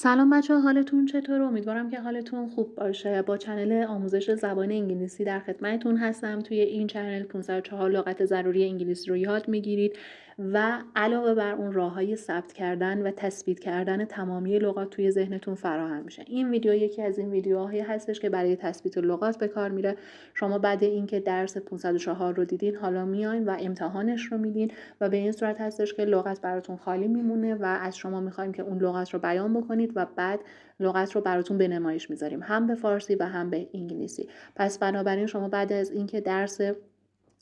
سلام بچه‌ها، حالتون چطوره؟ امیدوارم که حالتون خوب باشه. با چنل آموزش زبان انگلیسی در خدمتتون هستم. توی این چنل 504 لغات ضروری انگلیسی رو یاد میگیرید و علاوه بر اون راههای ثبت کردن و تثبیت کردن تمامی لغات توی ذهنتون فراهم میشه. این ویدیو یکی از این ویدیوهایی هستش که برای تثبیت لغات به کار میره. شما بعد اینکه درس 504 رو دیدین، حالا میاین و امتحانش رو میدین و به این صورت هستش که لغت براتون خالی میمونه و از شما میخوایم که اون لغت رو بیان بکنید و بعد لغت رو براتون به نمایش میذاریم، هم به فارسی و هم به انگلیسی. پس بنابراین شما بعد از اینکه درس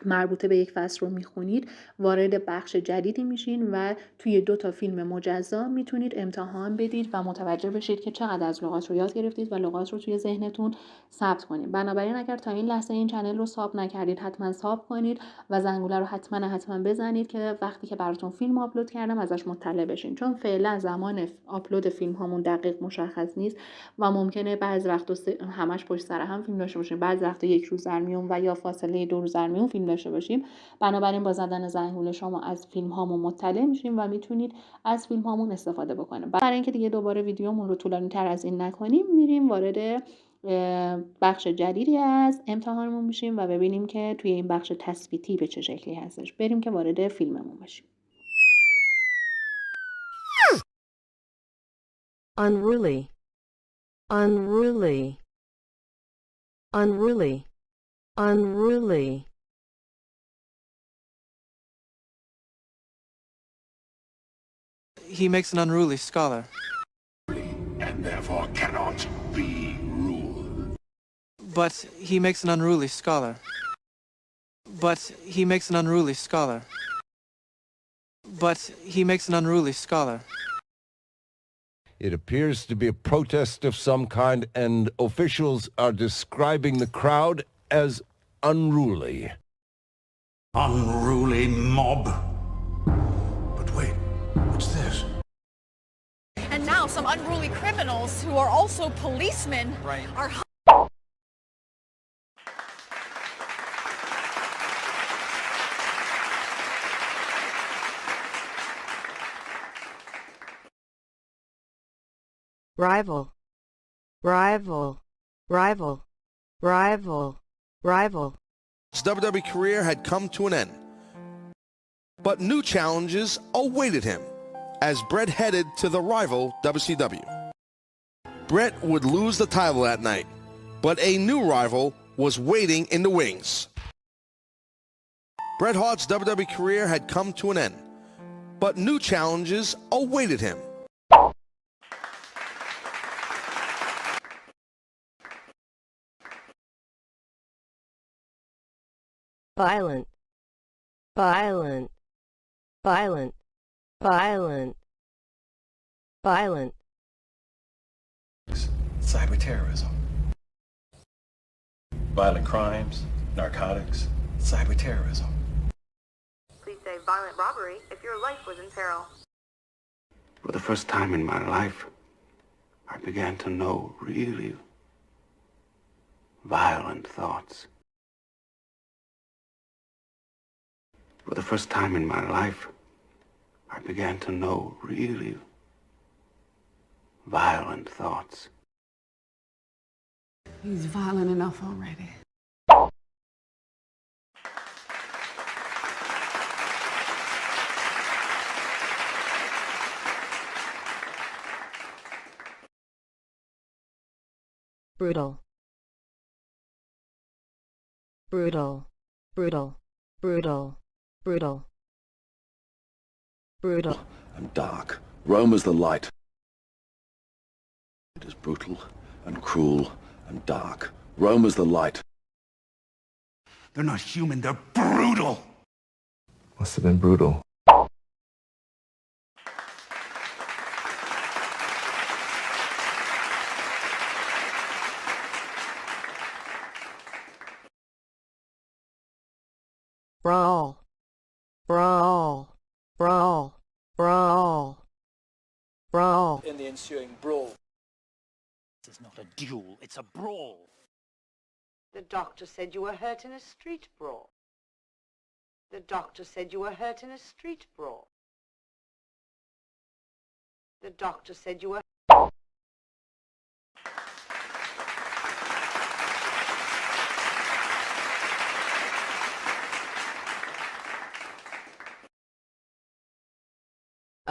مربوطه به یک فصل رو میخونید، وارد بخش جدیدی میشین و توی 2 فیلم مجزا میتونید امتحان بدید و متوجه بشید که چقدر از لغات رو یاد گرفتید و لغات رو توی ذهنتون ثبت کنید. بنابراین اگر تا این لحظه این چنل رو ساب نکردید، حتما ساب کنید و زنگوله رو حتما بزنید که وقتی که براتون فیلم آپلود کردم ازش مطلع بشین، چون فعلا زمان آپلود فیلم هامون دقیق مشخص نیست و ممکنه بعضی وقتا همش پشت سر هم فیلم داشته باشیم، بعضی وقتا 1 روز در میون و یا فاصله 2 روز در میون فیلم داشته باشیم. بنابراین با زدن زنگوله شما از فیلم هامون مطلع میشیم و میتونید از فیلم هامون استفاده بکنیم. برای اینکه دیگه دوباره ویدیومون رو طولانی تر از این نکنیم، میریم وارد بخش جدیدی از امتحانمون میشیم و ببینیم که توی این بخش تثبیتی به چه شکلی هستش. بریم که وارد فیلممون بشیم. unruly, unruly, unruly, unruly. He makes an unruly scholar. And therefore cannot be ruled. But he makes an unruly scholar. But he makes an unruly scholar. But he makes an unruly scholar. It appears to be a protest of some kind, and officials are describing the crowd as unruly. Unruly mob. But wait, what's this? And now some unruly criminals who are also policemen are Rival, rival, rival, rival, rival. His WWE career had come to an end, but new challenges awaited him as Brett headed to the rival WCW. Brett would lose the title that night, but a new rival was waiting in the wings. Bret Hart's WWE career had come to an end, but new challenges awaited him. Violent, violent, violent, violent, violent. Cyber terrorism, violent crimes, narcotics, cyber terrorism. Please say violent robbery if your life was in peril. For the first time in my life, I began to know really violent thoughts. For the first time in my life, I began to know really violent thoughts. He's violent enough already. Brutal, brutal, brutal, brutal, brutal, brutal. And dark. Rome is the light. It is brutal and cruel and dark. Rome is the light. They're not human, they're brutal! Must have been brutal. Brawl, brawl, brawl, brawl, brawl. In the ensuing brawl. This is not a duel, it's a brawl. The doctor said you were hurt in a street brawl. The doctor said you were hurt in a street brawl. The doctor said you were...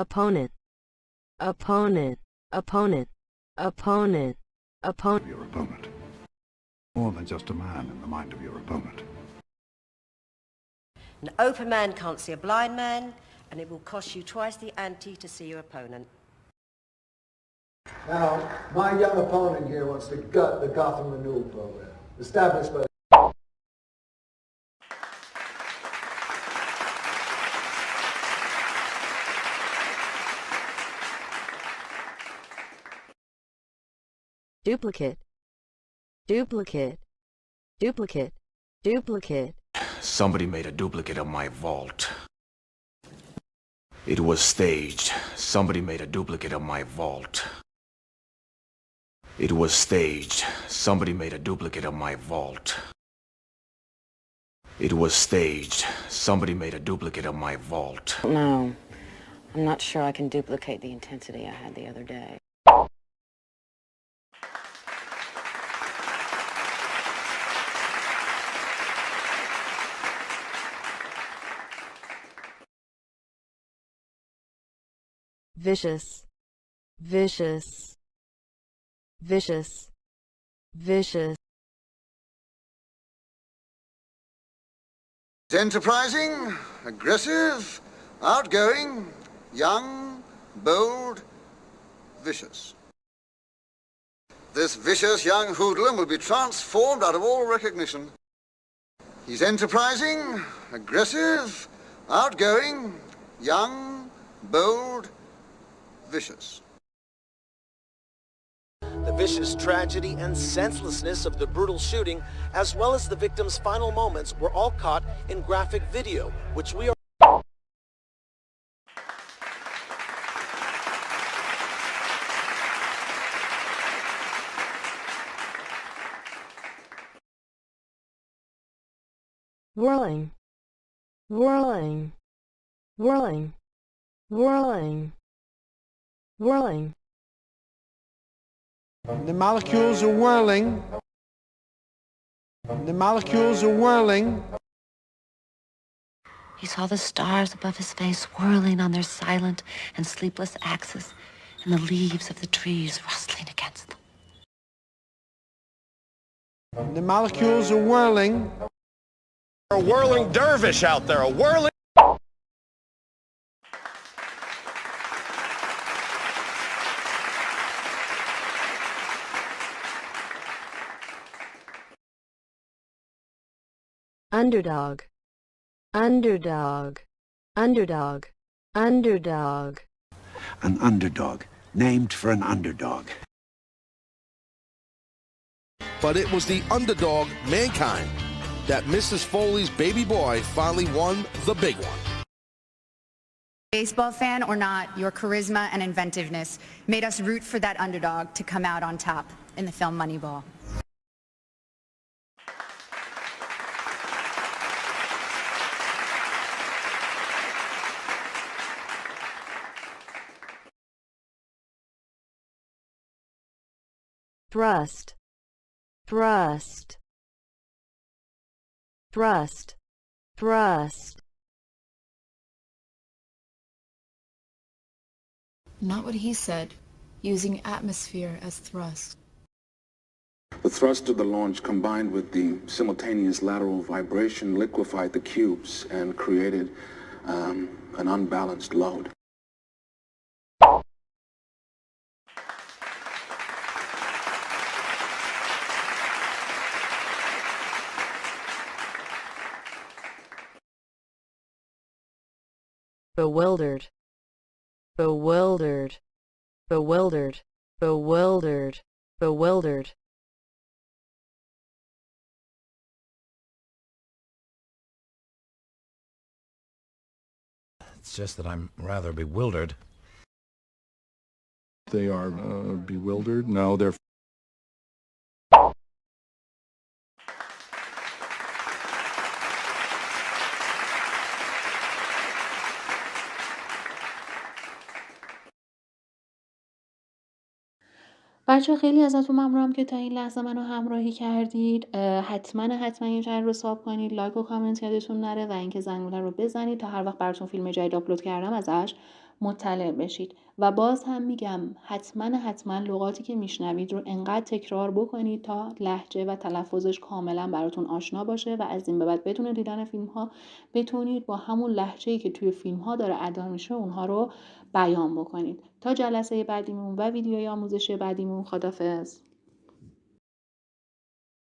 opponent, opponent, opponent, opponent, opponent. Your opponent. More than just a man in the mind of your opponent. An open man can't see a blind man, and it will cost you twice the ante to see your opponent. Now, my young opponent here wants to gut the Gotham Renewal Program, established by duplicate, duplicate, duplicate, duplicate. Somebody made a duplicate of my vault. It was staged. Somebody made a duplicate of my vault. It was staged. Somebody made a duplicate of my vault. It was staged. Somebody made a duplicate of my vault. No, I'm not sure I can duplicate the intensity I had the other day. Vicious, vicious, vicious, vicious. enterprising, aggressive, outgoing, young, bold, vicious. This vicious young hoodlum will be transformed out of all recognition. He's enterprising, aggressive, outgoing, young, bold, vicious. The vicious tragedy and senselessness of the brutal shooting, as well as the victim's final moments, were all caught in graphic video, which we are... Whirling, whirling, whirling, whirling, whirling. The molecules are whirling. The molecules are whirling. He saw the stars above his face whirling on their silent and sleepless axis, and the leaves of the trees rustling against them. The molecules are whirling. A whirling dervish out there, a whirling... Underdog, underdog, underdog, underdog. An underdog, named for an underdog. But it was the underdog, Mankind, that Mrs. Foley's baby boy finally won the big one. Baseball fan or not, your charisma and inventiveness made us root for that underdog to come out on top in the film Moneyball. Thrust, thrust, thrust, thrust. Not what he said, using atmosphere as thrust. The thrust of the launch combined with the simultaneous lateral vibration liquefied the cubes and created an unbalanced load. Bewildered, bewildered, bewildered, bewildered, bewildered. It's just that I'm rather bewildered. They are bewildered? No, they're... بچه خیلی ازتون ممنونم که تا این لحظه منو همراهی کردید. حتما این چنل رو ساب کنید، لایک و کامنت یادتون نره و اینکه زنگوله رو بزنید تا هر وقت براتون فیلم جدید آپلود کردم ازش مطلع بشید. و باز هم میگم حتما لغاتی که میشنوید رو انقدر تکرار بکنید تا لهجه و تلفظش کاملا براتون آشنا باشه و از این به بعد بدون دیدن فیلم ها بتونید با همون لهجه‌ای که توی فیلم ها داره ادا میشه اونها رو بیان بکنید. تا جلسه بعدیمون و ویدیوی آموزشی بعدیمون، خداحافظ.